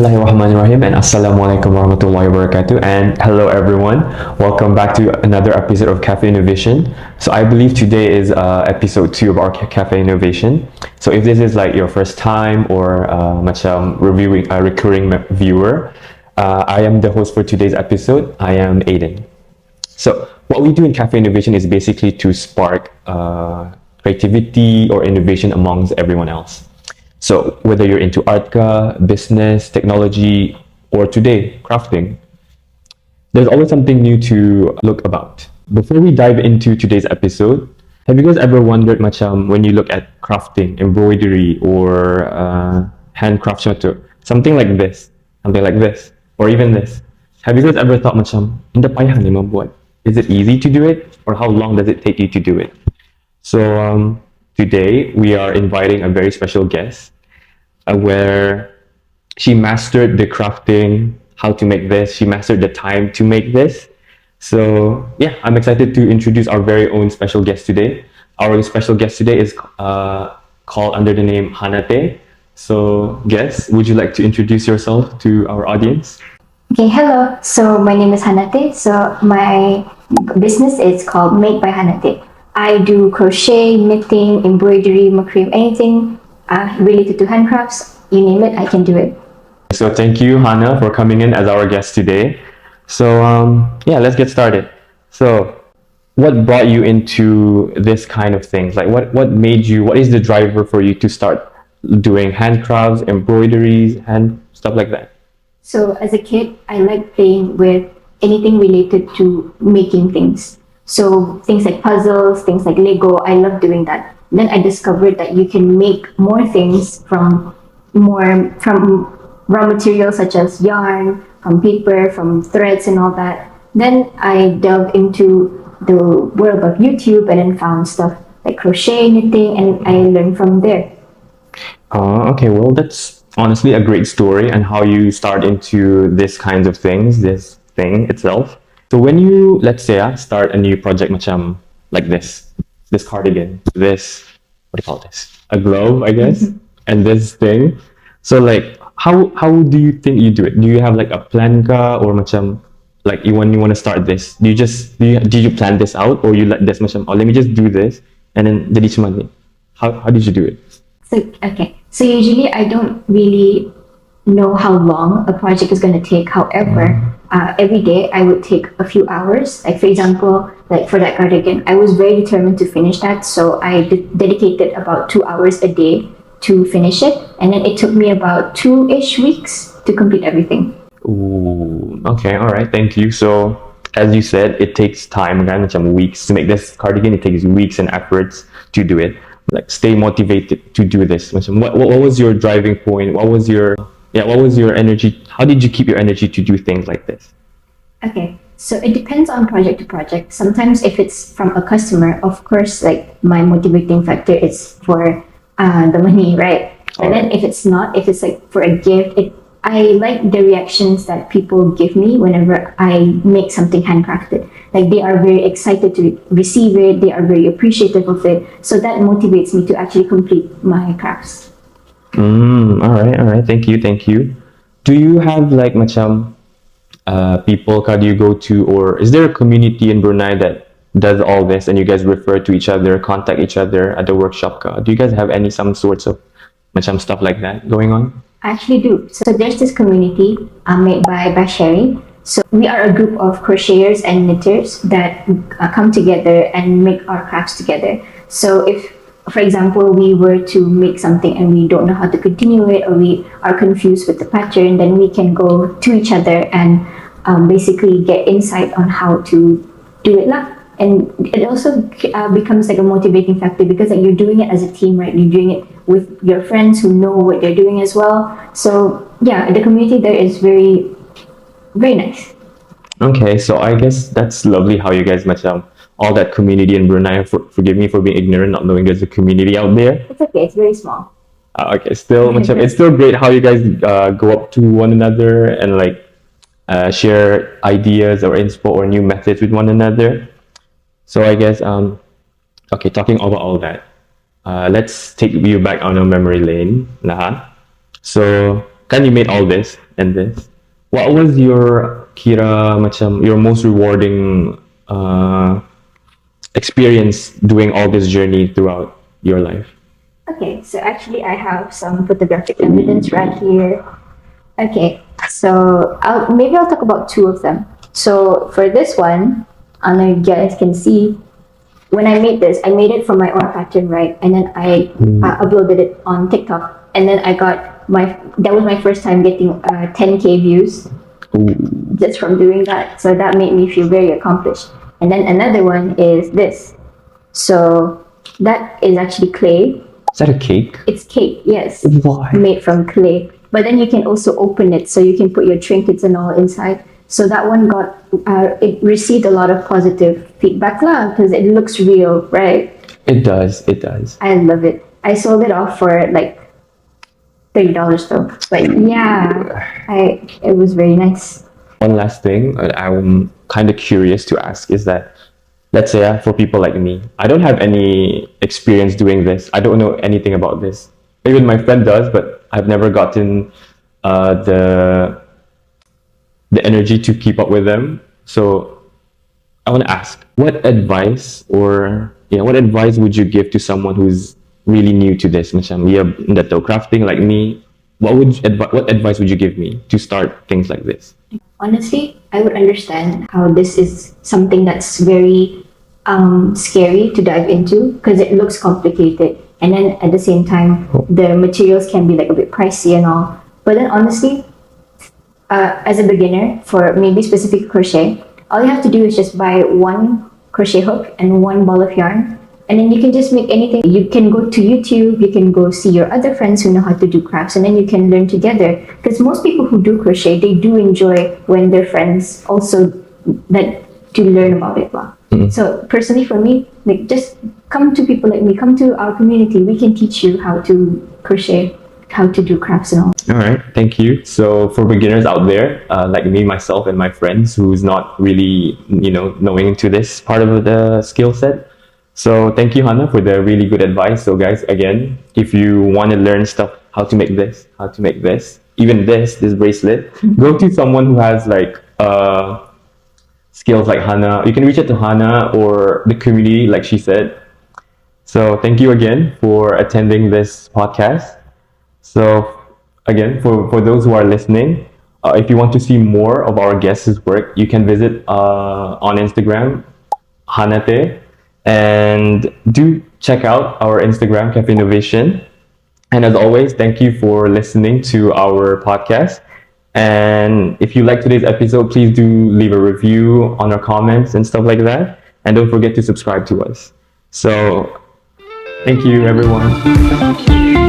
Bismillahirrahmanirrahim and Assalamualaikum warahmatullahi wabarakatuh, and hello everyone. Welcome back to another episode of Cafe Innovation. So I believe today is episode 2 of our Cafe Innovation. So if this is like your first time or macam reviewing a recurring viewer, I am the host for today's episode. I am Aiden. So what we do in Cafe Innovation is basically to spark creativity or innovation amongst everyone else. So whether you're into artka, business, technology, or today, crafting, there's always something new to look about. Before we dive into today's episode, have you guys ever wondered macam when you look at crafting, embroidery, or handcraft shoto, something like this, or even this. Have you guys ever thought macam, hindi payah ni mabuhat? Is it easy to do it? Or how long does it take you to do it? So today, we are inviting a very special guest where she mastered the crafting, how to make this. She mastered the time to make this. So yeah, I'm excited to introduce our very own special guest today. Our special guest today is called under the name Hanate. So guest, would you like to introduce yourself to our audience? Okay, hello. So my name is Hanate. So my business is called MadebyHanate. I do crochet, knitting, embroidery, macrame, anything related to handcrafts. You name it, I can do it. So thank you, Hana, for coming in as our guest today. So yeah, let's get started. So what brought you into this kind of things? Like what made you, what is the driver for you to start doing handcrafts, embroideries, and stuff like that? So as a kid, I liked playing with anything related to making things. So things like puzzles, things like Lego, I love doing that. Then I discovered that you can make more things from raw materials such as yarn, from paper, from threads and all that. Then I delved into the world of YouTube and then found stuff like crochet, knitting, and I learned from there. Okay, well, that's honestly a great story and how you start into this kinds of things, this thing itself. So when you, let's say, start a new project macam like this cardigan, this, what do you call this? A glove, I guess, and this thing. So like, how do you think you do it? Do you have like a plan ka or macam, like when you want to start this, do you plan this out or you let this macam, oh, let me just do this and then jadi cuma ni? How did you do it? So usually I don't really know how long a project is going to take. However, every day I would take a few hours. Like for example, like for that cardigan, I was very determined to finish that. So I dedicated about 2 hours a day to finish it. And then it took me about 2-ish weeks to complete everything. Ooh, okay, all right, thank you. So as you said, it takes time, macam weeks to make this cardigan. It takes weeks and efforts to do it. Like stay motivated to do this. What was your driving point? What was your energy? How did you keep your energy to do things like this? Okay, so it depends on project to project. Sometimes if it's from a customer, of course, like my motivating factor is for the money, right? And then if it's not, if it's like for a gift, I like the reactions that people give me whenever I make something handcrafted. Like they are very excited to receive it, they are very appreciative of it. So that motivates me to actually complete my crafts. All right. Thank you. Do you have like macam people do you go to, or is there a community in Brunei that does all this and you guys refer to each other, contact each other at the workshop? Do you guys have some sorts of macam stuff like that going on? I actually do. So there's this community made by sharing. So we are a group of crocheters and knitters that come together and make our crafts together. So if, for example, we were to make something and we don't know how to continue it, or we are confused with the pattern, then we can go to each other and basically get insight on how to do it lah. And it also becomes like a motivating factor because like you're doing it as a team, right? You're doing it with your friends who know what they're doing as well. So yeah, the community there is very, very nice. Okay, so I guess that's lovely how you guys macam all that community in Brunei. Forgive me for being ignorant, not knowing there's a community out there. It's okay, it's very small. Okay, still macam it's still great how you guys go up to one another and like share ideas or inspo or new methods with one another. So I guess okay, talking about all that, let's take you back on a memory lane, Nahan. So, you made all this and this. What was your your most rewarding experience doing all this journey throughout your life? Okay, so actually I have some photographic evidence right here. Okay, so I'll talk about two of them. So for this one, I know you guys can see when I made this, I made it from my own pattern, right? And then I uploaded it on TikTok, and then I got that was my first time getting 10K views just from doing that. So that made me feel very accomplished. And then another one is this. So that is actually clay. Is that a cake? It's cake, yes. Why? Made from clay. But then you can also open it so you can put your trinkets and all inside. So that one it received a lot of positive feedback lah, because it looks real, right? It does. It does. I love it. I sold it off for like $30 though. But yeah, it was very nice. One last thing I'm kind of curious to ask is that, let's say for people like me, I don't have any experience doing this. I don't know anything about this. Even my friend does, but I've never gotten the energy to keep up with them. So I want to ask, what advice would you give to someone who's really new to this? Macam crafting like me. What advice would you give me to start things like this? Honestly, I would understand how this is something that's very scary to dive into because it looks complicated, and then at the same time the materials can be like a bit pricey and all. But then honestly, as a beginner for maybe specific crochet, all you have to do is just buy one crochet hook and one ball of yarn, and then you can just make anything. You can go to YouTube, you can go see your other friends who know how to do crafts, and then you can learn together. Because most people who do crochet, they do enjoy when their friends also to learn about it. So personally for me, like, just come to people like me, come to our community. We can teach you how to crochet, how to do crafts and all. All right, thank you. So for beginners out there, like me, myself, and my friends who's not really, knowing to this part of the skill set. So thank you, Hannah, for the really good advice. So guys, again, if you want to learn stuff, how to make this, even this bracelet, go to someone who has like skills like Hannah. You can reach out to Hannah or the community, like she said. So thank you again for attending this podcast. So again, for those who are listening, if you want to see more of our guests' work, you can visit on Instagram, Hanate, and do check out our Instagram, Cafe Innovation. And as always, thank you for listening to our podcast. And if you like today's episode, please do leave a review on our comments and stuff like that. And don't forget to subscribe to us. So thank you, everyone.